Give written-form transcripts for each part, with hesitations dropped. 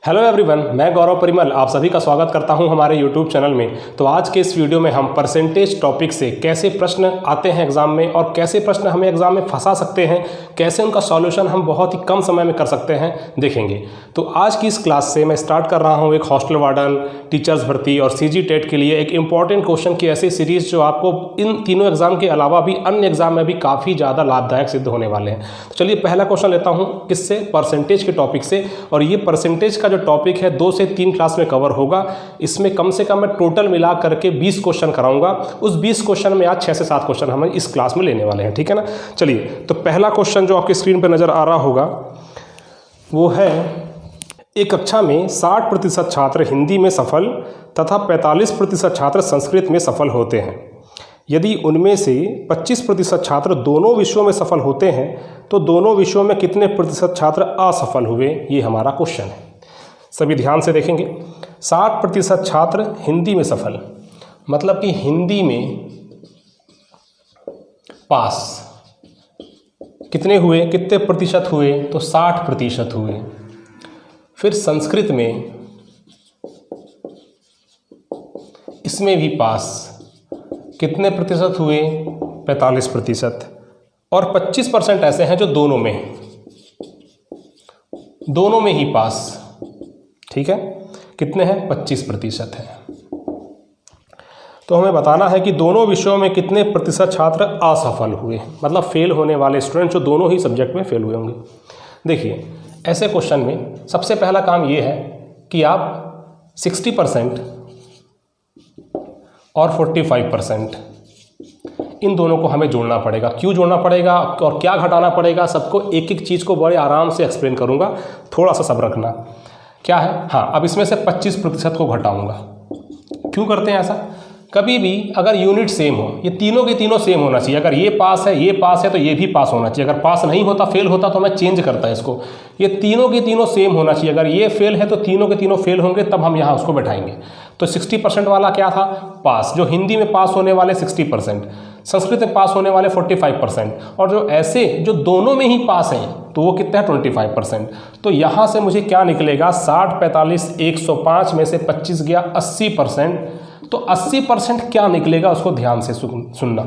Hello everyone, मैं गौरव परिमल आप सभी का स्वागत करता हूं हमारे यूट्यूब चैनल में। तो आज के इस वीडियो में हम परसेंटेज टॉपिक से कैसे प्रश्न आते हैं एग्जाम में और कैसे प्रश्न हमें एग्जाम में फंसा सकते हैं, कैसे उनका सॉल्यूशन हम बहुत ही कम समय में कर सकते हैं, देखेंगे। तो आज की इस क्लास से मैं स्टार्ट कर रहा हूँ एक हॉस्टल वार्डन, टीचर्स भर्ती और CG टेट के लिए एक इंपॉर्टेंट क्वेश्चन की ऐसी सीरीज़ जो आपको इन तीनों एग्जाम के अलावा भी अन्य एग्जाम में भी काफ़ी ज़्यादा लाभदायक सिद्ध होने वाले हैं। तो चलिए पहला क्वेश्चन लेता हूँ किससे, परसेंटेज के टॉपिक से। और ये परसेंटेज का जो टॉपिक है 2 से 3 क्लास में कवर होगा। इसमें कम से कम मैं टोटल मिला करके 20 क्वेश्चन कराऊंगा। उस 20 क्वेश्चन में आज 6 से 7 क्वेश्चन हम इस क्लास में लेने वाले हैं, ठीक है ना। चलिए, तो पहला क्वेश्चन जो आपकी स्क्रीन पर नजर आ रहा होगा वो है, एक कक्षा में 60% छात्र हिंदी में सफल तथा 45% छात्र संस्कृत में सफल होते हैं। यदि उनमें से 25% छात्र दोनों विषयों में सफल होते हैं तो दोनों विषयों में कितने प्रतिशत छात्र असफल हुए, ये हमारा क्वेश्चन है। सभी ध्यान से देखेंगे। 60% छात्र हिंदी में सफल, मतलब कि हिंदी में पास कितने हुए, कितने प्रतिशत हुए, तो 60% हुए। फिर संस्कृत में, इसमें भी पास कितने प्रतिशत हुए, 45%। और 25% ऐसे हैं जो दोनों में ही पास, ठीक है। कितने हैं, 25% हैं। तो हमें बताना है कि दोनों विषयों में कितने प्रतिशत छात्र असफल हुए, मतलब फेल होने वाले स्टूडेंट जो दोनों ही सब्जेक्ट में फेल हुए होंगे। देखिए, ऐसे क्वेश्चन में सबसे पहला काम ये है कि आप 60% और 45% इन दोनों को हमें जोड़ना पड़ेगा। क्यों जोड़ना पड़ेगा और क्या घटाना पड़ेगा, सबको एक एक चीज़ को बड़े आराम से एक्सप्लेन करूँगा, थोड़ा सा सब्र रखना। क्या है, हाँ, अब इसमें से 25% को घटाऊँगा। क्यों करते हैं ऐसा, कभी भी अगर यूनिट सेम हो, ये तीनों के तीनों सेम होना चाहिए। अगर ये पास है तो ये भी पास होना चाहिए। अगर पास नहीं होता, फेल होता, तो मैं चेंज करता इसको। ये तीनों के तीनों सेम होना चाहिए। अगर ये फेल है तो तीनों के तीनों फेल होंगे, तब हम यहाँ उसको बैठाएंगे। तो 60% वाला क्या था, पास। जो हिंदी में पास होने वाले 60%, संस्कृत में पास होने वाले 45%, और जो ऐसे जो दोनों में ही पास हैं तो वो कितना है, 25%। तो यहाँ से मुझे क्या निकलेगा, 60, 45, 105 में से 25 गया, 80%। तो 80% क्या निकलेगा उसको ध्यान से सुनना।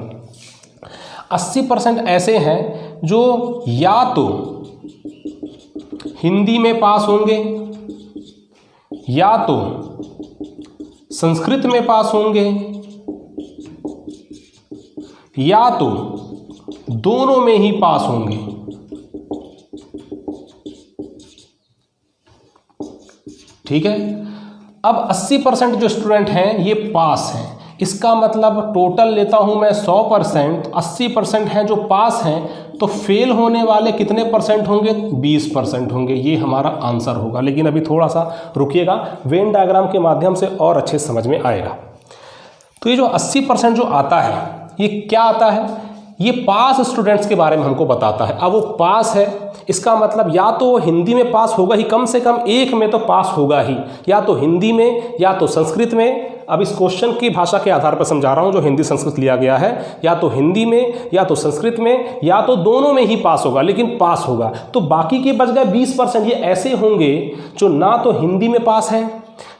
80% ऐसे हैं जो या तो हिंदी में पास होंगे, या तो संस्कृत में पास होंगे, या तो दोनों में ही पास होंगे। ठीक है। अब 80% जो स्टूडेंट हैं ये पास हैं। इसका मतलब टोटल लेता हूं मैं 100%, 80% हैं जो पास हैं, तो फेल होने वाले कितने परसेंट होंगे, 20% होंगे। ये हमारा आंसर होगा। लेकिन अभी थोड़ा सा रुकिएगा, वेन डायग्राम के माध्यम से और अच्छे समझ में आएगा। तो ये जो 80% जो आता है, ये क्या आता है, ये पास स्टूडेंट्स के बारे में हमको बताता है। अब वो पास है, इसका मतलब या तो वो हिंदी में पास होगा ही, कम से कम एक में तो पास होगा ही, या तो हिंदी में या तो संस्कृत में। अब इस क्वेश्चन की भाषा के आधार पर समझा रहा हूँ, जो हिंदी संस्कृत लिया गया है, या तो हिंदी में या तो संस्कृत में या तो दोनों में ही पास होगा, लेकिन पास होगा। तो बाकी के बच गए 20%, ये ऐसे होंगे जो ना तो हिंदी में पास हैं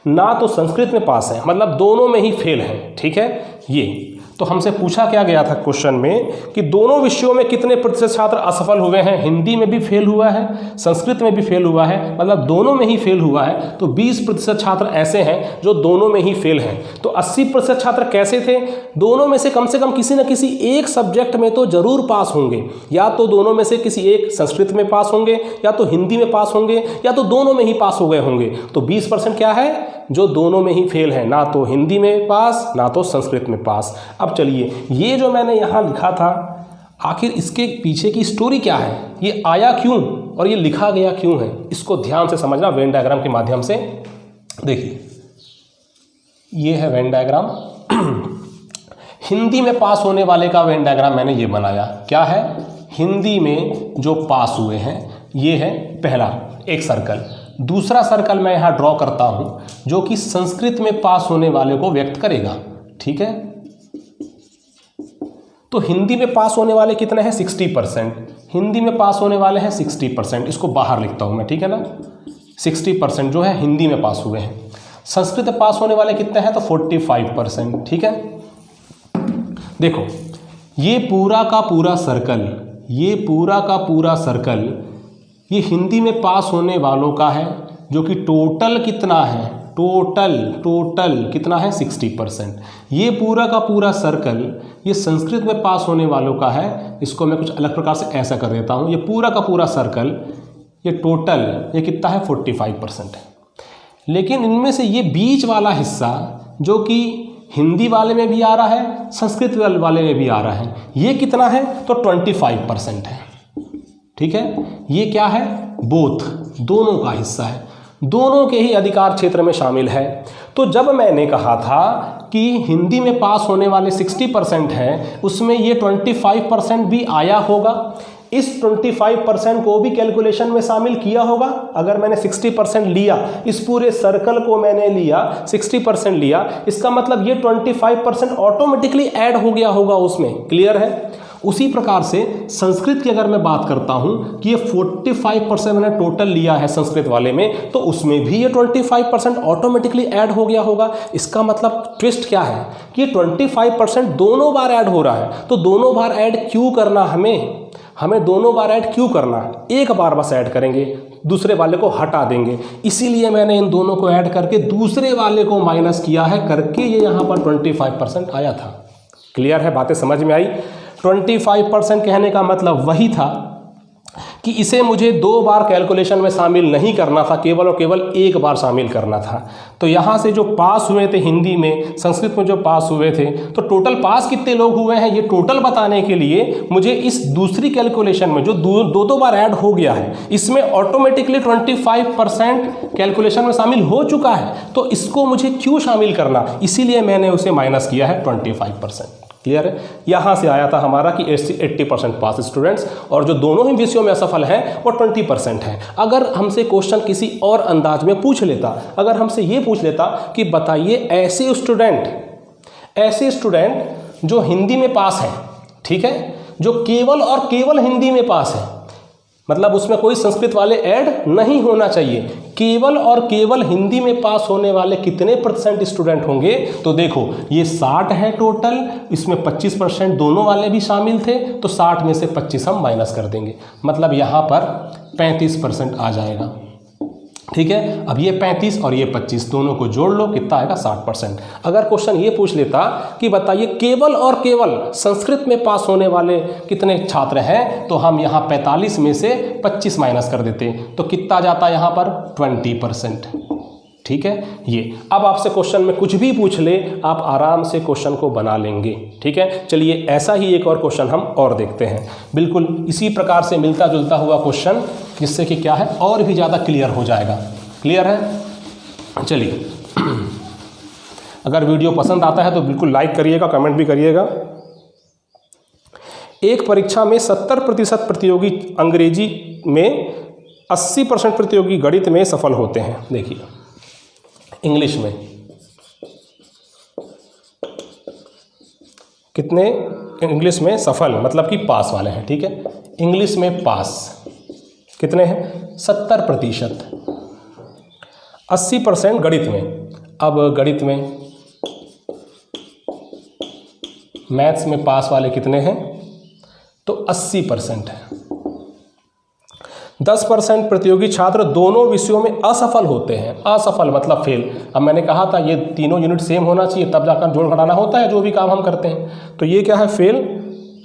ना तो संस्कृत में पास हैं, मतलब दोनों में ही फेल हैं। ठीक है। ये तो हमसे पूछा क्या गया था क्वेश्चन में कि दोनों विषयों में कितने प्रतिशत छात्र असफल हुए हैं। हिंदी में भी फेल हुआ है, संस्कृत में भी फेल हुआ है, मतलब दोनों में ही फेल हुआ है। तो 20% छात्र ऐसे हैं जो दोनों में ही फेल हैं। तो 80% छात्र कैसे थे, दोनों में से कम किसी न किसी एक सब्जेक्ट में तो जरूर पास होंगे। या तो दोनों में से किसी एक संस्कृत में पास होंगे, या तो हिंदी में पास होंगे, या तो दोनों में ही पास हो गए होंगे। तो 20% क्या है, जो दोनों में ही फेल है, ना तो हिंदी में पास ना तो संस्कृत में पास। अब चलिए, ये जो मैंने यहाँ लिखा था, आखिर इसके पीछे की स्टोरी क्या है, ये आया क्यों और ये लिखा गया क्यों है, इसको ध्यान से समझना वेन डायग्राम के माध्यम से। देखिए, ये है वेन डायग्राम। हिंदी में पास होने वाले का वेन डायग्राम मैंने ये बनाया। क्या है, हिंदी में जो पास हुए हैं, ये है पहला एक सर्कल। दूसरा सर्कल मैं यहाँ ड्रॉ करता हूँ जो कि संस्कृत में पास होने वाले को व्यक्त करेगा। ठीक है। तो हिंदी में पास होने वाले कितने हैं, 60%। हिंदी में पास होने वाले हैं 60%। इसको बाहर लिखता हूँ मैं, ठीक है ना। 60% जो है हिंदी में पास हुए हैं। संस्कृत में पास होने वाले कितने हैं? तो 45%। ठीक है, देखो ये पूरा का पूरा सर्कल, ये पूरा का पूरा सर्कल ये हिंदी में पास होने वालों का है, जो कि टोटल कितना है? टोटल कितना है? 60%। ये पूरा का पूरा सर्कल ये संस्कृत में पास होने वालों का है। इसको मैं कुछ अलग प्रकार से ऐसा कर देता हूँ, ये पूरा का पूरा सर्कल ये टोटल ये कितना है? 45% है। लेकिन इनमें से ये बीच वाला हिस्सा जो कि हिंदी वाले में भी आ रहा है, संस्कृत वाले में भी आ रहा है, ये कितना है? तो 25% है। ठीक है, ये क्या है? बोथ, दोनों का हिस्सा है, दोनों के ही अधिकार क्षेत्र में शामिल है। तो जब मैंने कहा था कि हिंदी में पास होने वाले 60% है, उसमें ये 25% भी आया होगा, इस 25% को भी कैलकुलेशन में शामिल किया होगा। अगर मैंने 60% लिया, इस पूरे सर्कल को मैंने लिया 60% लिया, इसका मतलब ये 25% ऑटोमेटिकली ऐड हो गया होगा उसमें। क्लियर है? उसी प्रकार से संस्कृत की अगर मैं बात करता हूं कि ये 45% मैंने टोटल लिया है संस्कृत वाले में, तो उसमें भी ये 25% ऑटोमेटिकली ऐड हो गया होगा। इसका मतलब ट्विस्ट क्या है कि ये 25% दोनों बार ऐड हो रहा है। तो दोनों बार ऐड क्यों करना? हमें दोनों बार ऐड क्यों करना? एक बार बस ऐड करेंगे, दूसरे वाले को हटा देंगे। इसीलिए मैंने इन दोनों को ऐड करके दूसरे वाले को माइनस किया है, करके ये यहाँ पर 25% आया था। क्लियर है? बातें समझ में आई? 25% कहने का मतलब वही था कि इसे मुझे 2 बार कैलकुलेशन में शामिल नहीं करना था, केवल और केवल एक बार शामिल करना था। तो यहाँ से जो पास हुए थे हिंदी में, संस्कृत में जो पास हुए थे, तो टोटल पास कितने लोग हुए हैं ये टोटल बताने के लिए मुझे इस दूसरी कैलकुलेशन में जो दो बार ऐड हो गया है, इसमें ऑटोमेटिकली 25% कैलकुलेशन में शामिल हो चुका है। तो इसको मुझे क्यों शामिल करना? इसीलिए मैंने उसे माइनस किया है 25%। क्लियर है? यहाँ से आया था हमारा कि 80% पास स्टूडेंट्स, और जो दोनों ही विषयों में असफल हैं वो 20% हैं। अगर हमसे क्वेश्चन किसी और अंदाज में पूछ लेता, अगर हमसे ये पूछ लेता कि बताइए ऐसे स्टूडेंट जो हिंदी में पास हैं, ठीक है, जो केवल और केवल हिंदी में पास है, मतलब उसमें कोई संस्कृत वाले ऐड नहीं होना चाहिए, केवल और केवल हिंदी में पास होने वाले कितने % स्टूडेंट होंगे? तो देखो ये 60 है टोटल, इसमें 25% दोनों वाले भी शामिल थे, तो 60 में से 25 हम माइनस कर देंगे, मतलब यहाँ पर 35% आ जाएगा। ठीक है, अब ये 35 और ये 25 दोनों को जोड़ लो, कितना आएगा? 60%। अगर क्वेश्चन ये पूछ लेता कि बताइए केवल और केवल संस्कृत में पास होने वाले कितने छात्र हैं, तो हम यहाँ 45 में से 25 माइनस कर देते, तो कितना जाता यहाँ पर? 20%। ठीक है, ये अब आपसे क्वेश्चन में कुछ भी पूछ ले, आप आराम से क्वेश्चन को बना लेंगे। ठीक है, चलिए ऐसा ही एक और क्वेश्चन हम और देखते हैं, बिल्कुल इसी प्रकार से मिलता जुलता हुआ क्वेश्चन, जिससे कि क्या है और भी ज़्यादा क्लियर हो जाएगा। क्लियर है? चलिए, अगर वीडियो पसंद आता है तो बिल्कुल लाइक करिएगा, कमेंट भी करिएगा। एक परीक्षा में 70% प्रतियोगी अंग्रेजी में, 80% प्रतियोगी गणित में सफल होते हैं। देखिए इंग्लिश में कितने इंग्लिश में सफल, मतलब कि पास वाले हैं। ठीक है, इंग्लिश में पास कितने हैं? 70%। 80% गणित में। अब गणित में, मैथ्स में पास वाले कितने हैं? तो 80% है। 10% प्रतियोगी छात्र दोनों विषयों में असफल होते हैं। असफल मतलब फेल। अब मैंने कहा था ये तीनों यूनिट सेम होना चाहिए, तब जाकर जोड़ घटाना होता है जो भी काम हम करते हैं। तो ये क्या है? फेल।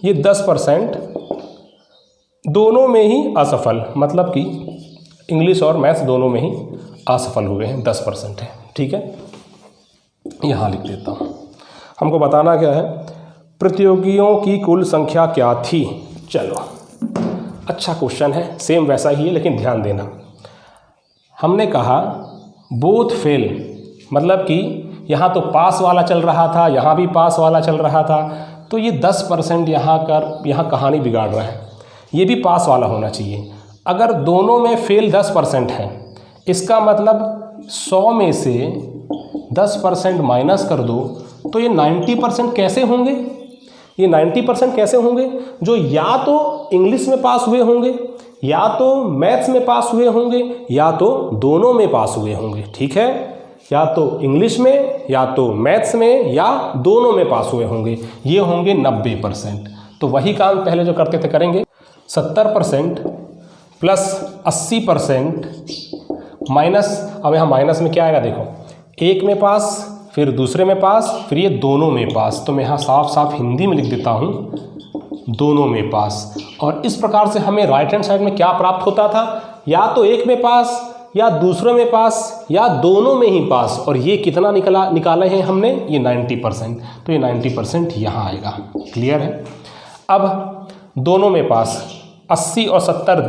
ये 10% दोनों में ही असफल, मतलब कि इंग्लिश और मैथ्स दोनों में ही असफल हुए हैं, 10% है। ठीक है, यहाँ लिख देता हूँ। हमको बताना क्या है? प्रतियोगियों की कुल संख्या क्या थी? चलो, अच्छा क्वेश्चन है, सेम वैसा ही है, लेकिन ध्यान देना। हमने कहा बोथ फेल, मतलब कि यहाँ तो पास वाला चल रहा था, यहाँ भी पास वाला चल रहा था, तो ये 10% यहाँ कहानी बिगाड़ रहा है। ये भी पास वाला होना चाहिए। अगर दोनों में फेल 10% है, इसका मतलब 100 में से 10% माइनस कर दो, तो ये 90% कैसे होंगे? ये 90% कैसे होंगे? जो या तो इंग्लिश में पास हुए होंगे या तो मैथ्स में पास हुए होंगे या तो दोनों में पास हुए होंगे, ठीक है, या तो इंग्लिश में या तो मैथ्स में या दोनों में पास हुए होंगे, ये होंगे 90%। तो वही काम पहले जो करते थे करेंगे। 70% प्लस 80% माइनस, अब यहाँ माइनस में क्या आएगा देखो, एक में पास फिर दूसरे में पास फिर ये दोनों में पास, तो मैं यहाँ साफ साफ हिंदी में लिख देता हूँ दोनों में पास। और इस प्रकार से हमें राइट हैंड साइड में क्या प्राप्त होता था, या तो एक में पास या दूसरे में पास या दोनों में ही पास। और ये कितना निकाले हैं हमने, ये 90%, तो ये 90% यहाँ आएगा। क्लियर है। अब दोनों में पास 80 और 70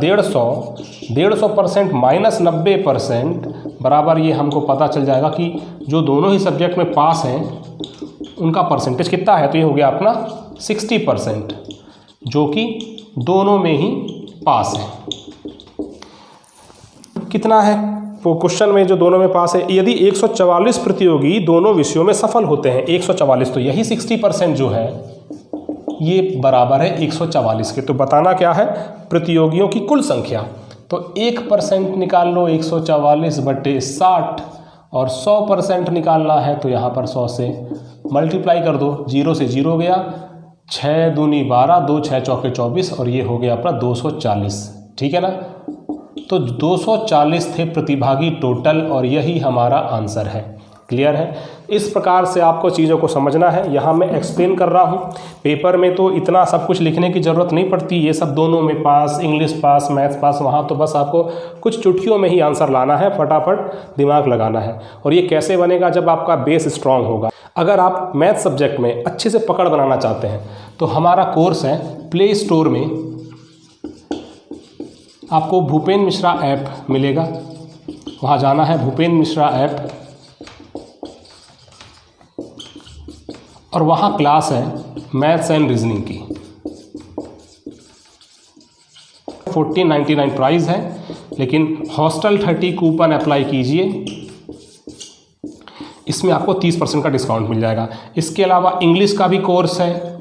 150% माइनस 90% बराबर, ये हमको पता चल जाएगा कि जो दोनों ही सब्जेक्ट में पास हैं उनका परसेंटेज कितना है, तो ये हो गया अपना 60%, जो कि दोनों में ही पास है। कितना है वो क्वेश्चन में जो दोनों में पास है, यदि 144 प्रतियोगी दोनों विषयों में सफल होते हैं, 144, तो यही 60% जो है ये बराबर है 144 के। तो बताना क्या है, प्रतियोगियों की कुल संख्या। तो 1% निकाल लो 144/60, और 100% निकालना है तो यहाँ पर 100 से मल्टीप्लाई कर दो, 0 से 0 गया, 6 दूनी 12, 2 6 चौके 24, और ये हो गया अपना 240, ठीक है ना। तो 240 थे प्रतिभागी टोटल, और यही हमारा आंसर है। क्लियर है। इस प्रकार से आपको चीज़ों को समझना है। यहाँ मैं एक्सप्लेन कर रहा हूँ, पेपर में तो इतना सब कुछ लिखने की ज़रूरत नहीं पड़ती, ये सब दोनों में पास, इंग्लिश पास, मैथ्स पास, वहाँ तो बस आपको कुछ चुटकियों में ही आंसर लाना है, फटाफट दिमाग लगाना है। और ये कैसे बनेगा, जब आपका बेस स्ट्रांग होगा। अगर आप मैथ सब्जेक्ट में अच्छे से पकड़ बनाना चाहते हैं तो हमारा कोर्स है प्ले स्टोर में, आपको भूपेन मिश्रा ऐप मिलेगा, वहाँ जाना है भूपेन मिश्रा ऐप, और वहाँ क्लास है मैथ्स एंड रीजनिंग की। 1499 प्राइस है, लेकिन हॉस्टल 30 कूपन अप्लाई कीजिए, इसमें आपको 30% का डिस्काउंट मिल जाएगा। इसके अलावा इंग्लिश का भी कोर्स है,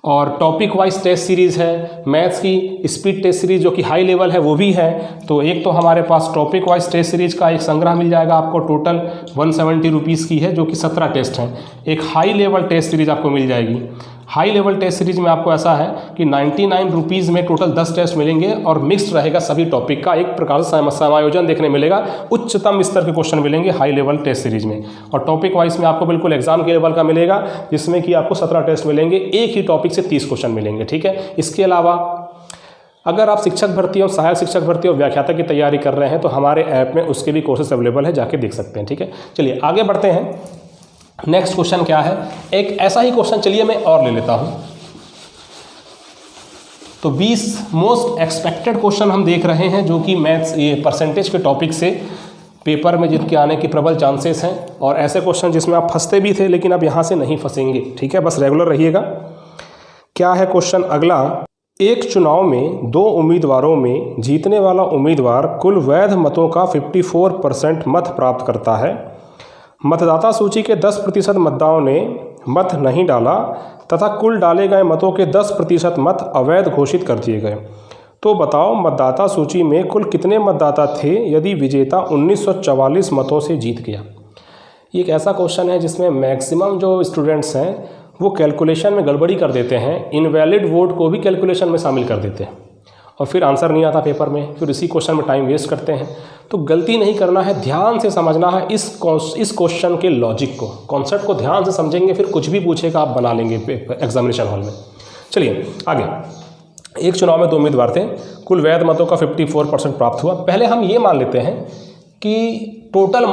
और टॉपिक वाइज टेस्ट सीरीज़ है, मैथ्स की स्पीड टेस्ट सीरीज़ जो कि हाई लेवल है वो भी है। तो एक तो हमारे पास टॉपिक वाइज टेस्ट सीरीज़ का एक संग्रह मिल जाएगा आपको, टोटल 170 रुपीज़ की है, जो कि 17 टेस्ट हैं। एक हाई लेवल टेस्ट सीरीज़ आपको मिल जाएगी। हाई लेवल टेस्ट सीरीज में आपको ऐसा है कि 99 रुपीज़ में टोटल 10 टेस्ट मिलेंगे, और मिक्स्ड रहेगा सभी टॉपिक का, एक प्रकार से समायोजन देखने मिलेगा, उच्चतम स्तर के क्वेश्चन मिलेंगे हाई लेवल टेस्ट सीरीज में। और टॉपिक वाइज में आपको बिल्कुल एग्जाम के लेवल का मिलेगा, जिसमें कि आपको 17 टेस्ट मिलेंगे, एक ही टॉपिक से 30 क्वेश्चन मिलेंगे, ठीक है। इसके अलावा अगर आप शिक्षक भर्ती और सहायक शिक्षक भर्ती और व्याख्याता की तैयारी कर रहे हैं तो हमारे ऐप में उसके भी कोर्सेज अवेलेबल है, जाके देख सकते हैं, ठीक है। चलिए आगे बढ़ते हैं। नेक्स्ट क्वेश्चन क्या है, एक ऐसा ही क्वेश्चन चलिए मैं और ले लेता हूं। तो 20 मोस्ट एक्सपेक्टेड क्वेश्चन हम देख रहे हैं, जो कि मैथ्स ये परसेंटेज के टॉपिक से पेपर में जिनके आने की प्रबल चांसेस हैं, और ऐसे क्वेश्चन जिसमें आप फंसते भी थे लेकिन अब यहाँ से नहीं फंसेंगे, ठीक है, बस रेगुलर रहिएगा। क्या है क्वेश्चन अगला, एक चुनाव में 2 उम्मीदवारों में जीतने वाला उम्मीदवार कुल वैध मतों का 54% मत प्राप्त करता है। मतदाता सूची के 10% मतदाताओं ने मत नहीं डाला तथा कुल डाले गए मतों के 10% मत अवैध घोषित कर दिए गए। तो बताओ मतदाता सूची में कुल कितने मतदाता थे यदि विजेता 1944 मतों से जीत गया। ये एक ऐसा क्वेश्चन है जिसमें मैक्सिमम जो स्टूडेंट्स हैं वो कैलकुलेशन में गड़बड़ी कर देते हैं, इनवैलिड वोट को भी कैलकुलेशन में शामिल कर देते हैं, और फिर आंसर नहीं आता पेपर में, फिर इसी क्वेश्चन में टाइम वेस्ट करते हैं। तो गलती नहीं करना है, ध्यान से समझना है इस क्वेश्चन के लॉजिक को, कॉन्सेप्ट को ध्यान से समझेंगे, फिर कुछ भी पूछेगा आप बना लेंगे एग्जामिनेशन हॉल में। चलिए आगे। एक चुनाव में 2 उम्मीदवार थे, कुल वैध मतों का 54% प्राप्त हुआ। पहले हम ये मान लेते हैं कि टोटल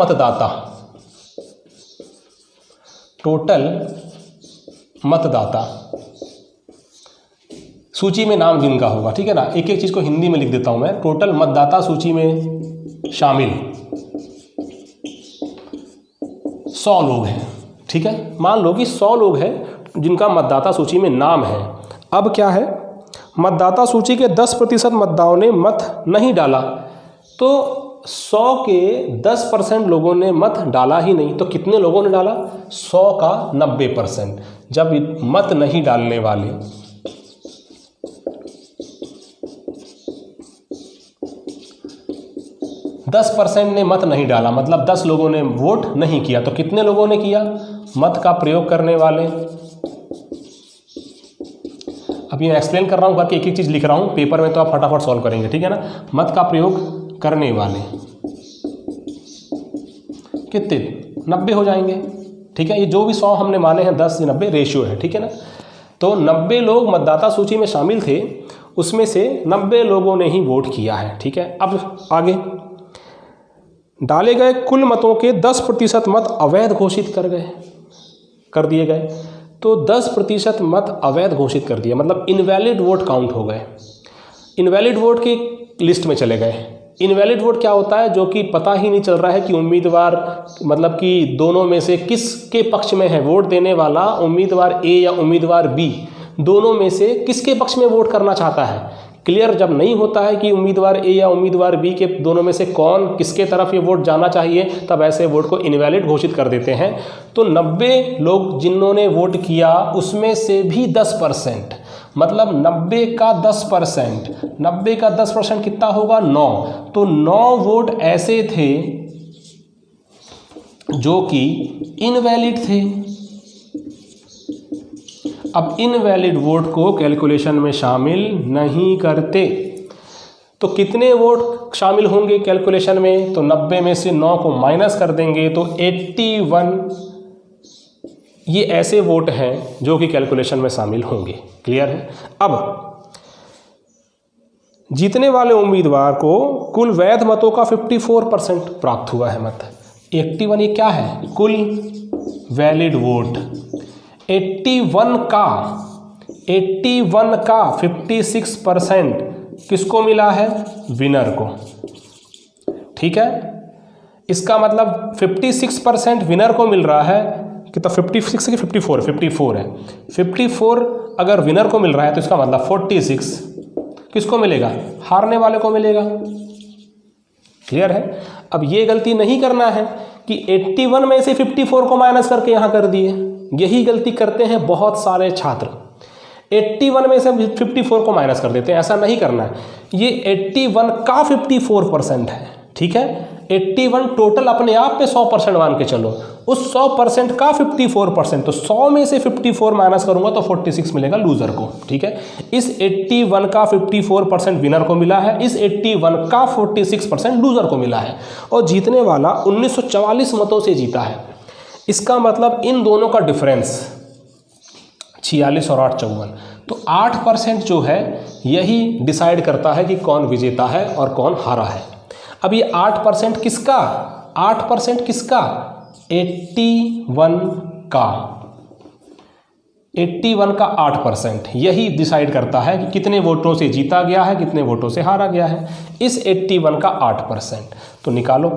मतदाता सूची में नाम जिनका होगा, ठीक है ना, एक एक चीज़ को हिंदी में लिख देता हूं मैं। टोटल मतदाता सूची में शामिल 100 लोग हैं, ठीक है। मान लो कि 100 लोग हैं जिनका मतदाता सूची में नाम है। अब क्या है, मतदाता सूची के 10% मतदाताओं ने मत नहीं डाला, तो 100 के 10% लोगों ने मत डाला ही नहीं, तो कितने लोगों ने डाला, 100 का 90%। जब मत नहीं डालने वाले 10% ने मत नहीं डाला, मतलब 10 लोगों ने वोट नहीं किया, तो कितने लोगों ने किया? मत का प्रयोग करने वाले। अभी मैं एक्सप्लेन कर रहा हूँ, बाकी एक एक चीज़ लिख रहा हूँ, पेपर में तो आप फटाफट सॉल्व करेंगे, ठीक है ना। मत का प्रयोग करने वाले कितने? 90 हो जाएंगे, ठीक है। ये जो भी 100 हमने माने हैं 10 से 90 रेशियो है, ठीक है ना। तो 90 लोग मतदाता सूची में शामिल थे, उसमें से 90 लोगों ने ही वोट किया है, ठीक है। अब आगे, डाले गए कुल मतों के 10% मत अवैध घोषित कर दिए गए। तो 10% मत अवैध घोषित कर दिए, मतलब इनवैलिड वोट काउंट हो गए, इनवैलिड वोट की लिस्ट में चले गए। इनवैलिड वोट क्या होता है? जो कि पता ही नहीं चल रहा है कि उम्मीदवार, मतलब कि दोनों में से किसके पक्ष में है। वोट देने वाला उम्मीदवार ए या उम्मीदवार बी, दोनों में से किसके पक्ष में वोट करना चाहता है। क्लियर जब नहीं होता है कि उम्मीदवार ए या उम्मीदवार बी के दोनों में से कौन किसके तरफ ये वोट जाना चाहिए, तब ऐसे वोट को इनवैलिड घोषित कर देते हैं। तो 90 लोग जिन्होंने वोट किया उसमें से भी 10%, मतलब 90 का 10%, 90 का 10% कितना होगा? 9। तो 9 वोट ऐसे थे जो कि इनवैलिड थे। अब इनवैलिड वोट को कैलकुलेशन में शामिल नहीं करते, तो कितने वोट शामिल होंगे कैलकुलेशन में? तो 90 में से 9 को माइनस कर देंगे तो 81 ये ऐसे वोट हैं जो कि कैलकुलेशन में शामिल होंगे। क्लियर है। अब जीतने वाले उम्मीदवार को कुल वैध मतों का 54% प्राप्त हुआ है मत। 81 ये क्या है? कुल वैलिड वोट। 81 का 56% किसको मिला है? विनर को, ठीक है। इसका मतलब 56% विनर को मिल रहा है कि, तो 56 की 54 है। 54 अगर विनर को मिल रहा है तो इसका मतलब 46 किसको मिलेगा? हारने वाले को मिलेगा। क्लियर है। अब ये गलती नहीं करना है कि 81 में से 54 को माइनस करके यहाँ कर दिए, यही गलती करते हैं बहुत सारे छात्र। 81 में से 54 को माइनस कर देते हैं, ऐसा नहीं करना है। ये 81 का 54% है, ठीक है। 81 टोटल अपने आप पे 100% मान के चलो, उस 100% का 54%, तो 100 में से 54 माइनस करूंगा तो 46 मिलेगा लूजर को, ठीक है। इस 81 का 54% विनर को मिला है, इस 81 का 46% लूजर को मिला है, और जीतने वाला 1944 मतों से जीता है। इसका मतलब इन दोनों का डिफरेंस 46 और 8 54, तो 8% जो है यही डिसाइड करता है कि कौन विजेता है और कौन हारा है। अब ये 8% किसका? 8% किसका? 81 का 8% यही डिसाइड करता है कि कितने वोटों से जीता गया है, कितने वोटों से हारा गया है। इस 81 का 8%, तो निकालो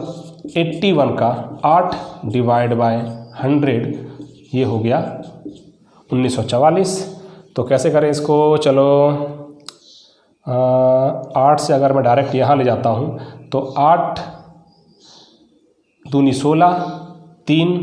81 का 8 डिवाइड बाय 100, ये हो गया 1944। तो कैसे करें इसको? चलो 8 से अगर मैं डायरेक्ट यहाँ ले जाता हूँ तो 8 दूनी 16, 3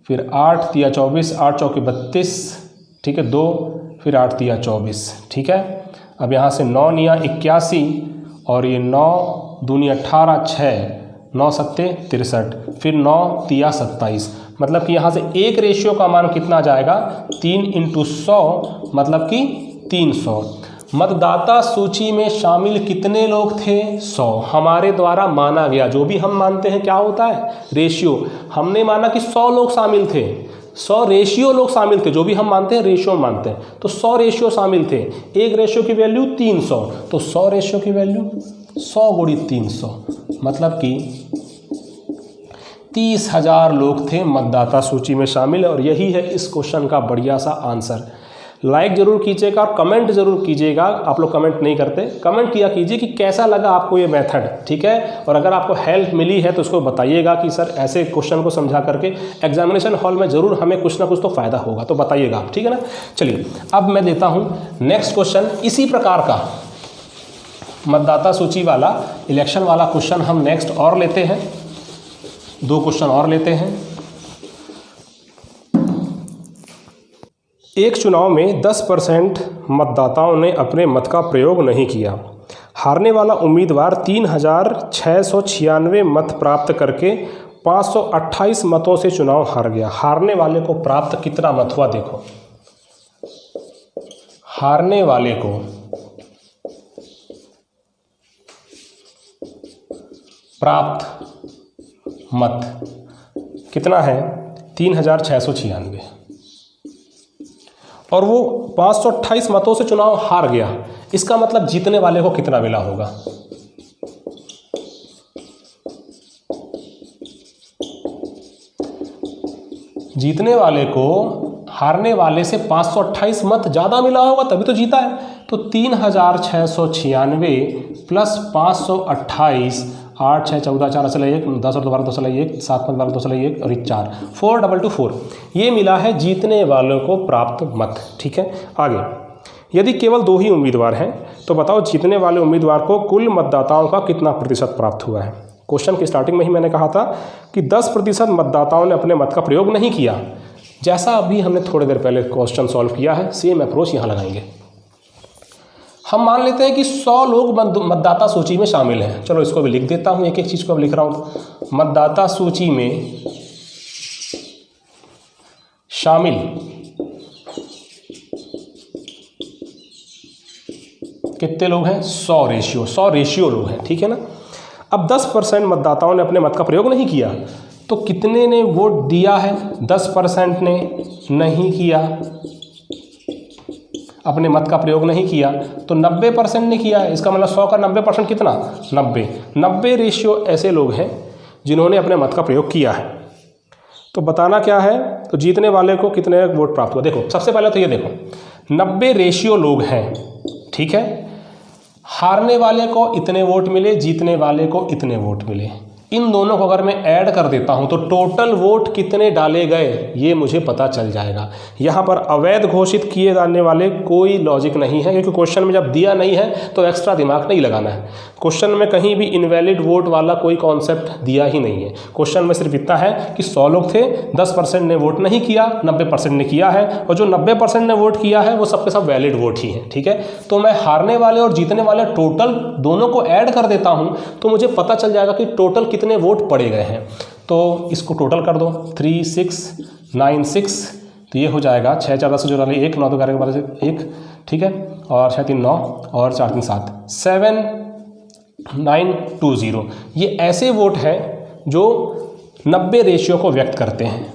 फिर 8 तिया 24, 8 चौके 32, ठीक है, 2 फिर 8 तिया 24, ठीक है। अब यहाँ से 9 निया 81 और ये 9 दूनी 18, 6 9 सत्ते 63, फिर 9 तिया 27, मतलब कि यहाँ से एक रेशियो का मान कितना जाएगा? 3 × 100, मतलब कि 300। मतदाता सूची में शामिल कितने लोग थे? 100। हमारे द्वारा माना गया, जो भी हम मानते हैं क्या होता है? रेशियो। हमने माना कि 100 लोग शामिल थे, 100 रेशियो लोग शामिल थे, जो भी हम मानते हैं रेशियो मानते हैं, तो 100 रेशियो शामिल थे। एक रेशियो की वैल्यू 300, तो 100 रेशियो की वैल्यू 100 × 300, मतलब कि 30,000 लोग थे मतदाता सूची में शामिल। और यही है इस क्वेश्चन का बढ़िया सा आंसर। लाइक ज़रूर कीजिएगा और कमेंट ज़रूर कीजिएगा। आप लोग कमेंट नहीं करते, कमेंट किया कीजिए कि कैसा लगा आपको ये मेथड, ठीक है। और अगर आपको हेल्प मिली है तो उसको बताइएगा कि सर ऐसे क्वेश्चन को समझा करके एग्जामिनेशन हॉल में ज़रूर हमें कुछ ना कुछ तो फ़ायदा होगा, तो बताइएगा आप, ठीक है ना। चलिए अब मैं देता हूँ नेक्स्ट क्वेश्चन। इसी प्रकार का मतदाता सूची वाला, इलेक्शन वाला क्वेश्चन हम नेक्स्ट और लेते हैं, 2 क्वेश्चन और लेते हैं। एक चुनाव में 10% मतदाताओं ने अपने मत का प्रयोग नहीं किया। हारने वाला उम्मीदवार 3696 मत प्राप्त करके 528 मतों से चुनाव हार गया। हारने वाले को प्राप्त कितना मत हुआ देखो, हारने वाले को प्राप्त मत कितना है 3696 और वो 528 मतों से चुनाव हार गया। इसका मतलब जीतने वाले को कितना मिला होगा? जीतने वाले को हारने वाले से 528 मत ज़्यादा मिला होगा तभी तो जीता है। तो 3696 प्लस 528, 8 6 14 4 चला 1 10 और 12 2 चला 1 7 5 12 2 चला 1 और 4 4224 ये मिला है जीतने वालों को प्राप्त मत। ठीक है, आगे यदि केवल 2 ही उम्मीदवार हैं तो बताओ जीतने वाले उम्मीदवार को कुल मतदाताओं का कितना प्रतिशत प्राप्त हुआ है। क्वेश्चन की स्टार्टिंग में ही मैंने कहा था कि 10% मतदाताओं ने अपने मत का प्रयोग नहीं किया। जैसा अभी हमने थोड़ी देर पहले क्वेश्चन सॉल्व किया है सेम अप्रोच यहाँ लगाएंगे। हम मान लेते हैं कि 100 लोग मतदाता सूची में शामिल हैं। चलो इसको भी लिख देता हूँ, एक एक चीज़ को अब लिख रहा हूँ। मतदाता सूची में शामिल कितने लोग हैं? 100 रेशियो लोग हैं। ठीक है ना। अब 10% मतदाताओं ने अपने मत का प्रयोग नहीं किया तो कितने ने वोट दिया है? 10% ने नहीं किया, अपने मत का प्रयोग नहीं किया। तो 90% ने किया है। इसका मतलब 100 का 90% कितना? 90 रेशियो ऐसे लोग हैं जिन्होंने अपने मत का प्रयोग किया है। तो बताना क्या है? तो जीतने वाले को कितने वोट प्राप्त हुआ। देखो सबसे पहले तो ये देखो 90 रेशियो लोग हैं। ठीक है, हारने वाले को इतने वोट मिले, जीतने वाले को इतने वोट मिले। इन दोनों को अगर मैं ऐड कर देता हूं तो टोटल वोट कितने डाले गए ये मुझे पता चल जाएगा। यहाँ पर अवैध घोषित किए जाने वाले कोई लॉजिक नहीं है, क्योंकि क्वेश्चन में जब दिया नहीं है तो एक्स्ट्रा दिमाग नहीं लगाना है। क्वेश्चन में कहीं भी इनवैलिड वोट वाला कोई कॉन्सेप्ट दिया ही नहीं है। क्वेश्चन में सिर्फ इतना है कि 100 लोग थे, 10% ने वोट नहीं किया, 90% ने किया है, और जो 90% ने वोट किया है वो सबके सब वैलिड वोट ही है। ठीक है, तो मैं हारने वाले और जीतने वाले टोटल दोनों को ऐड कर देता हूँ तो मुझे पता चल जाएगा कि टोटल कितने वोट पड़े गए हैं। तो इसको टोटल कर दो 3696, तो ये हो जाएगा 6 4 10 जो 1 9 2 11 12 से 1। ठीक है, और 6 3 9 और 4 3 7 7920। ये ऐसे वोट हैं जो 90 रेशियो को व्यक्त करते हैं।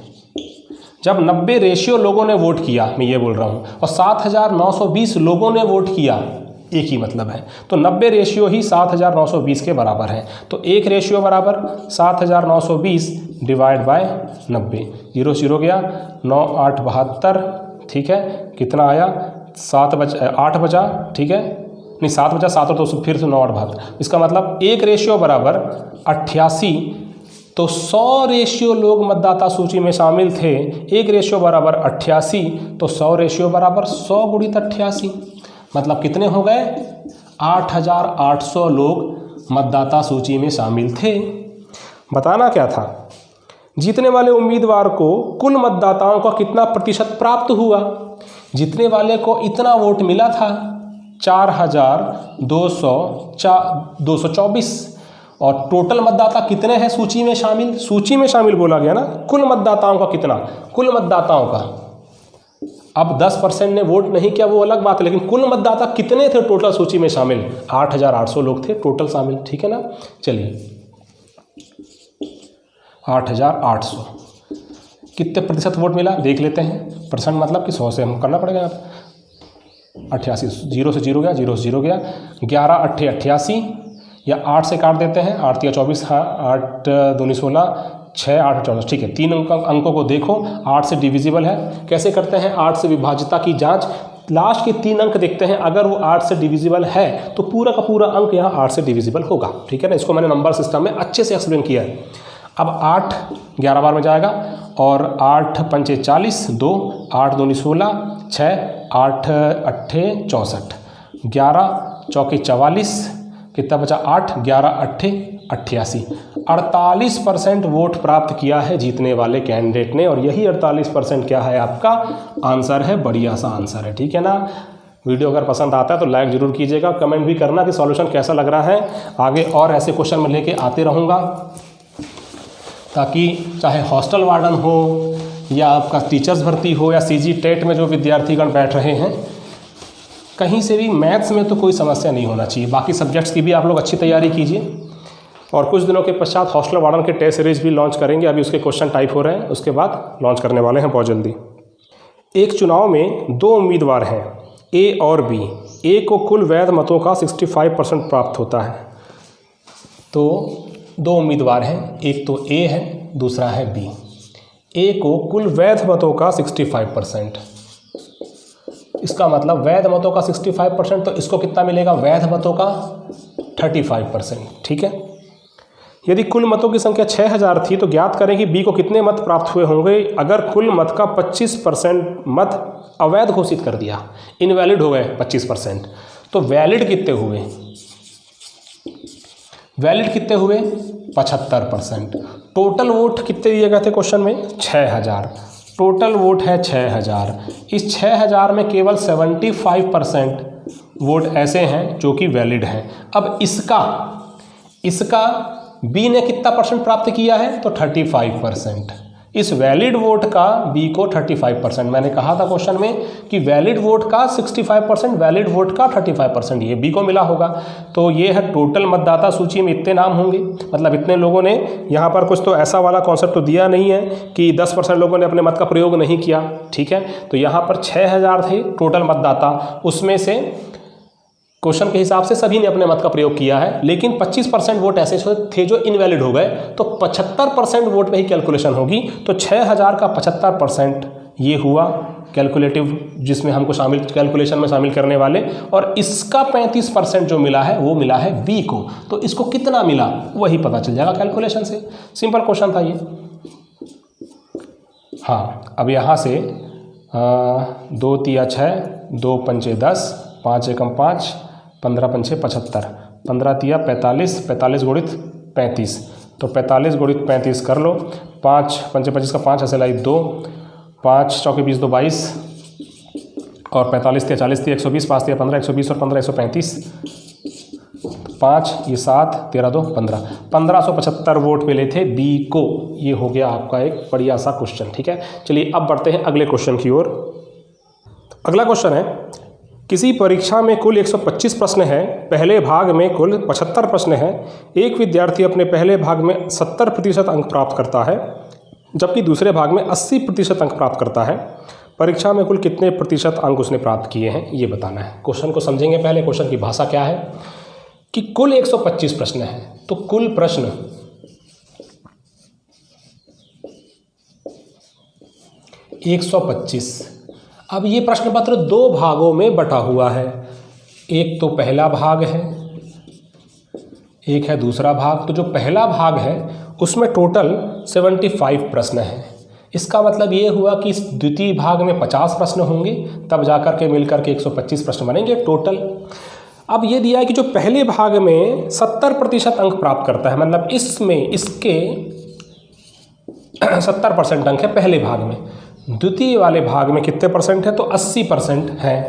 जब 90 रेशियो लोगों ने वोट किया, मैं ये बोल रहा हूँ, और 7920 लोगों ने वोट किया, एक ही मतलब है। तो 90 रेशियो ही 7920 के बराबर है। तो एक रेशियो बराबर 7920 डिवाइड बाय 90। 0 0 गया, 9 8 72। ठीक है, कितना आया? 8 बचा। ठीक है, नहीं 7 बचा, 7 और 2 फिर से 9 8 72। इसका मतलब एक रेशियो बराबर 88। तो 100 रेशियो लोग मतदाता सूची में शामिल थे, एक रेशियो बराबर 88, तो 100 रेशियो बराबर 100 गुणित 88। मतलब कितने हो गए? 8800 लोग मतदाता सूची में शामिल थे। बताना क्या था? जीतने वाले उम्मीदवार को कुल मतदाताओं का कितना प्रतिशत प्राप्त हुआ। जीतने वाले को इतना वोट मिला था 4224, और टोटल मतदाता कितने हैं सूची में शामिल? सूची में शामिल बोला गया ना, कुल मतदाताओं का कितना? कुल मतदाताओं का। अब 10% ने वोट नहीं किया वो अलग बात है, लेकिन कुल मतदाता कितने थे टोटल सूची में शामिल? 8800 लोग थे टोटल शामिल। ठीक है ना। चलिए 8800 कितने प्रतिशत वोट मिला देख लेते हैं। परसेंट मतलब कि 100 से हम करना पड़ेगा यहाँ पर। 88, 0 से 0 गया, 0 से 0 गया, 11 8 88, या 8 से काट देते हैं, 8 या 24, हाँ 8 2 16, 6 8 14। ठीक है, 3 अंकों को देखो, 8 से डिविजिबल है। कैसे करते हैं 8 से विभाज्यता की जांच? लास्ट के 3 अंक देखते हैं, अगर वो 8 से डिविजिबल है तो पूरा का पूरा अंक यहाँ 8 से डिविजिबल होगा। ठीक है ना, इसको मैंने नंबर सिस्टम में अच्छे से एक्सप्लेन किया है। अब 8 11 बार में जाएगा, और 8 पंचे 40, 2 8 2 16, 6 8 8 64, 11 चौके 44, कितना बचा? 8 11 8 88। 48% वोट प्राप्त किया है जीतने वाले कैंडिडेट ने, और यही 48% क्या है? आपका आंसर है। बढ़िया सा आंसर है। ठीक है ना। वीडियो अगर पसंद आता है तो लाइक ज़रूर कीजिएगा, कमेंट भी करना कि सॉल्यूशन कैसा लग रहा है। आगे और ऐसे क्वेश्चन मैं लेके आते रहूँगा, ताकि चाहे हॉस्टल वार्डन हो या आपका टीचर्स भर्ती हो या सीजी टेट में जो विद्यार्थीगण बैठ रहे हैं, कहीं से भी मैथ्स में तो कोई समस्या नहीं होना चाहिए। बाकी सब्जेक्ट्स की भी आप लोग अच्छी तैयारी कीजिए। और कुछ दिनों के पश्चात हॉस्टल वार्डन के टेस्ट सीरीज भी लॉन्च करेंगे, अभी उसके क्वेश्चन टाइप हो रहे हैं, उसके बाद लॉन्च करने वाले हैं बहुत जल्दी। एक चुनाव में 2 उम्मीदवार हैं, ए और बी। ए को कुल वैध मतों का 65% प्राप्त होता है। तो 2 उम्मीदवार हैं, एक तो ए है, दूसरा है बी। ए को कुल वैध मतों का 65%, इसका मतलब वैध मतों का 65%, तो इसको कितना मिलेगा? वैध मतों का 35%। ठीक है। यदि कुल मतों की संख्या 6000 थी तो ज्ञात करें कि बी को कितने मत प्राप्त हुए होंगे अगर कुल मत का 25% मत अवैध घोषित कर दिया, इनवैलिड हो गए 25%। तो वैलिड कितने हुए? वैलिड कितने हुए? 75%। टोटल वोट कितने दिए गए थे क्वेश्चन में? 6000। टोटल वोट है 6000। इस 6000 में केवल 75% वोट ऐसे हैं जो कि वैलिड हैं। अब इसका बी ने कितना परसेंट प्राप्त किया है? तो 35%। इस वैलिड वोट का बी को 35%, मैंने कहा था क्वेश्चन में कि वैलिड वोट का 65%, वैलिड वोट का 35%, ये बी को मिला होगा। तो ये है टोटल मतदाता सूची में इतने नाम होंगे, मतलब इतने लोगों ने, यहाँ पर कुछ तो ऐसा वाला कॉन्सेप्ट तो दिया नहीं है कि 10% लोगों ने अपने मत का प्रयोग नहीं किया। ठीक है। तो यहाँ पर 6000 थे टोटल मतदाता, उसमें से क्वेश्चन के हिसाब से सभी ने अपने मत का प्रयोग किया है, लेकिन 25% वोट ऐसे थे जो इनवैलिड हो गए, तो 75% वोट में ही कैलकुलेशन होगी। तो 6000 का 75% ये हुआ कैलकुलेटिव, जिसमें हमको कैलकुलेशन में शामिल करने वाले, और इसका 35% जो मिला है वो मिला है बी को। तो इसको कितना मिला वही पता चल जाएगा कैलकुलेशन से। सिंपल क्वेश्चन था ये। हाँ, अब यहाँ से 2 तिया 6, 2 पंचे 10, 5 एकम 5, 15 पंचे 75, 15 तिया 45, 45 गुणित 35, तो 45 गुणित 35 कर लो। 5 पंचे 25 का 5 ऐसे लाई 2, 5 चौके 20 2 22, और 45 तिया 40 तिया 120, 5 तिया 15, 120 और 15 135, 5 ये 7, 13 2 15, 1575 वोट मिले थे बी को। ये हो गया आपका एक बढ़िया सा क्वेश्चन। ठीक है। चलिए अब बढ़ते हैं अगले क्वेश्चन की ओर। अगला क्वेश्चन है, किसी परीक्षा में कुल 125 प्रश्न हैं, पहले भाग में कुल 75 प्रश्न हैं। एक विद्यार्थी अपने पहले भाग में 70% अंक प्राप्त करता है, जबकि दूसरे भाग में 80% अंक प्राप्त करता है। परीक्षा में कुल कितने प्रतिशत अंक उसने प्राप्त किए हैं ये बताना है। क्वेश्चन को समझेंगे पहले, क्वेश्चन की भाषा क्या है कि कुल 125 प्रश्न हैं, तो कुल प्रश्न 125। अब ये प्रश्न पत्र 2 भागों में बटा हुआ है, एक तो पहला भाग है, एक है दूसरा भाग। तो जो पहला भाग है उसमें टोटल 75 प्रश्न हैं। इसका मतलब ये हुआ कि इस द्वितीय भाग में 50 प्रश्न होंगे, तब जाकर के मिलकर के 125 प्रश्न बनेंगे टोटल। अब ये दिया है कि जो पहले भाग में 70% अंक प्राप्त करता है, मतलब इसमें इसके 70% अंक है पहले भाग में। द्वितीय वाले भाग में कितने परसेंट है? तो 80% है।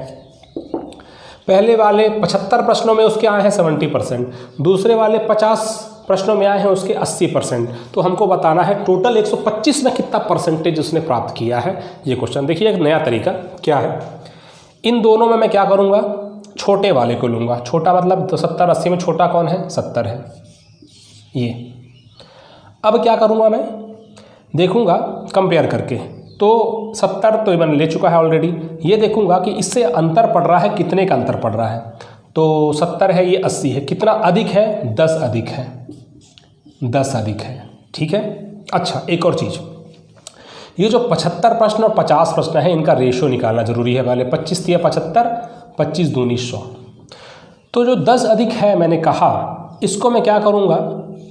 पहले वाले 75 प्रश्नों में उसके आए हैं 70%, दूसरे वाले 50 प्रश्नों में आए हैं उसके 80%। तो हमको बताना है टोटल 125 में कितना परसेंटेज उसने प्राप्त किया है। ये क्वेश्चन देखिए, एक नया तरीका क्या है। इन दोनों में मैं क्या करूँगा? छोटे वाले को लूँगा। छोटा मतलब तो 70 80 में छोटा कौन है? 70 है ये। अब क्या करूँगा मैं? देखूँगा कंपेयर करके, तो 70 तो मैंने ले चुका है ऑलरेडी। ये देखूंगा कि इससे अंतर पड़ रहा है, कितने का अंतर पड़ रहा है। तो 70 है, ये 80 है, कितना अधिक है? 10 अधिक है, 10 अधिक है। ठीक है। अच्छा, एक और चीज़, ये जो 75 प्रश्न और 50 प्रश्न है इनका रेशो निकालना जरूरी है। पहले 25 तिया 75, 25 दूनी 100। तो जो 10 अधिक है मैंने कहा, इसको मैं क्या करूँगा?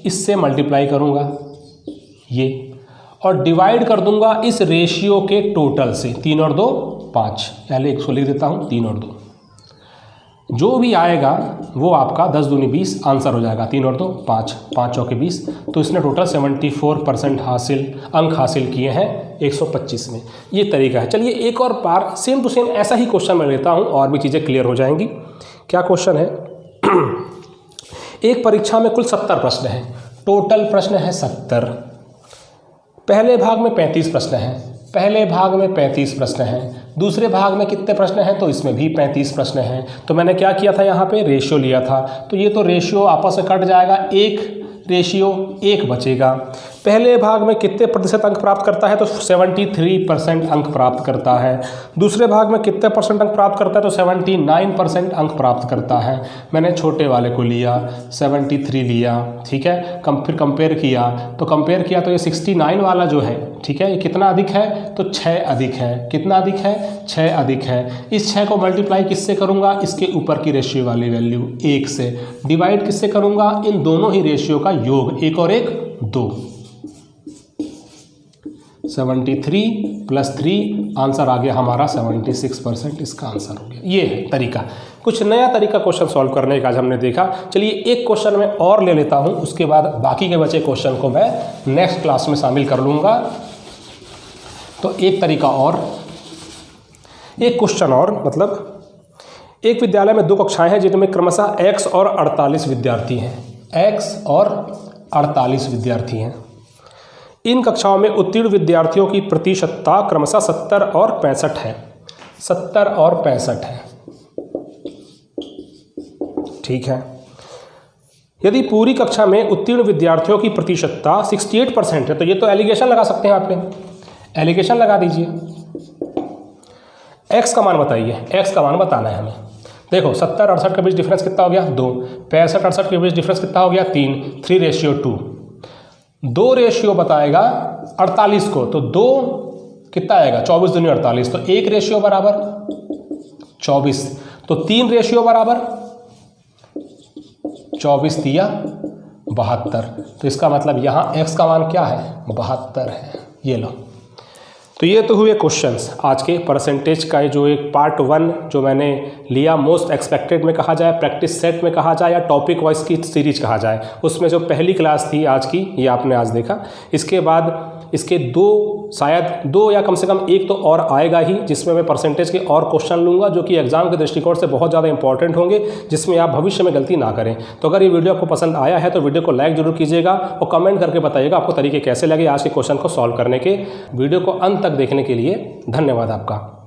इससे मल्टीप्लाई करूँगा ये, और डिवाइड कर दूंगा इस रेशियो के टोटल से। 3 और 2 5, पहले इसको लिख देता हूँ 3 और 2, जो भी आएगा वो आपका 10 दूनी 20 आंसर हो जाएगा। 3 और 2 5, 5 चौके 20। तो इसने टोटल 74% अंक हासिल किए हैं 125 में। ये तरीका है। चलिए एक और बार सेम टू सेम ऐसा ही क्वेश्चन मैं लेता हूँ और भी चीज़ें क्लियर हो जाएंगी। क्या क्वेश्चन है? एक परीक्षा में कुल 70 प्रश्न हैं, टोटल प्रश्न है 70। पहले भाग में 35 प्रश्न हैं, पहले भाग में 35 प्रश्न हैं, दूसरे भाग में कितने प्रश्न हैं? तो इसमें भी 35 प्रश्न हैं। तो मैंने क्या किया था, यहाँ पे रेशियो लिया था, तो ये तो रेशियो आपस में कट जाएगा, 1:1 बचेगा। पहले भाग में कितने प्रतिशत अंक प्राप्त करता है? तो 73% अंक प्राप्त करता है। दूसरे भाग में कितने परसेंट अंक प्राप्त करता है? तो 79% अंक प्राप्त करता है। मैंने छोटे वाले को लिया, 73 लिया, ठीक है। फिर कंपेयर किया, तो ये 69 वाला जो है, ठीक है, ये कितना अधिक है? तो 6 अधिक है। कितना अधिक है? 6 अधिक है। इस 6 को मल्टीप्लाई किससे करूँगा? इसके ऊपर की रेशियो वाली वैल्यू 1 से। डिवाइड किससे करूँगा? इन दोनों ही रेशियो का योग, 1 और 1 2। 73 + 3 आंसर आ गया हमारा 76%, इसका आंसर हो गया। ये है तरीका, कुछ नया तरीका क्वेश्चन सॉल्व करने का आज हमने देखा। चलिए एक क्वेश्चन मैं और ले लेता हूँ, उसके बाद बाकी के बचे क्वेश्चन को मैं नेक्स्ट क्लास में शामिल कर लूँगा। तो एक तरीका और, एक क्वेश्चन और, मतलब एक विद्यालय में 2 कक्षाएं हैं जिनमें क्रमशः X और 48 विद्यार्थी हैं। X और 48 विद्यार्थी हैं। इन कक्षाओं में उत्तीर्ण विद्यार्थियों की प्रतिशतता क्रमशः 70 और 65 है। 70 और 65 है, ठीक है। यदि पूरी कक्षा में उत्तीर्ण विद्यार्थियों की प्रतिशतता 68% है, तो ये तो एलिगेशन लगा सकते हैं आप पे, एलिगेशन लगा दीजिए। X का मान बताइए, X का मान बताना है हमें। देखो 70 68 के बीच डिफरेंस कितना हो गया? 2। 65 68 के बीच डिफरेंस कितना हो गया? 3:2। 2 रेशियो बताएगा 48 को, तो 2 कितना आएगा? 24 दूनी 48, तो 1 रेशियो बराबर 24, तो 3 रेशियो बराबर 24 तिया 72। तो इसका मतलब यहाँ x का मान क्या है? 72 है। ये लो, तो ये तो हुए क्वेश्चंस आज के परसेंटेज का। जो एक पार्ट 1 जो मैंने लिया, मोस्ट एक्सपेक्टेड में कहा जाए, प्रैक्टिस सेट में कहा जाए, या टॉपिक वाइज की सीरीज कहा जाए, उसमें जो पहली क्लास थी आज की, ये आपने आज देखा। इसके बाद इसके 2, शायद 2 या कम से कम 1 तो और आएगा ही, जिसमें मैं परसेंटेज के और क्वेश्चन लूँगा जो कि एग्जाम के दृष्टिकोण से बहुत ज़्यादा इंपॉर्टेंट होंगे, जिसमें आप भविष्य में गलती ना करें। तो अगर ये वीडियो आपको पसंद आया है तो वीडियो को लाइक जरूर कीजिएगा और कमेंट करके बताइएगा आपको तरीके कैसे लगे आज के क्वेश्चन को सॉल्व करने के। वीडियो को अंत तक देखने के लिए धन्यवाद आपका।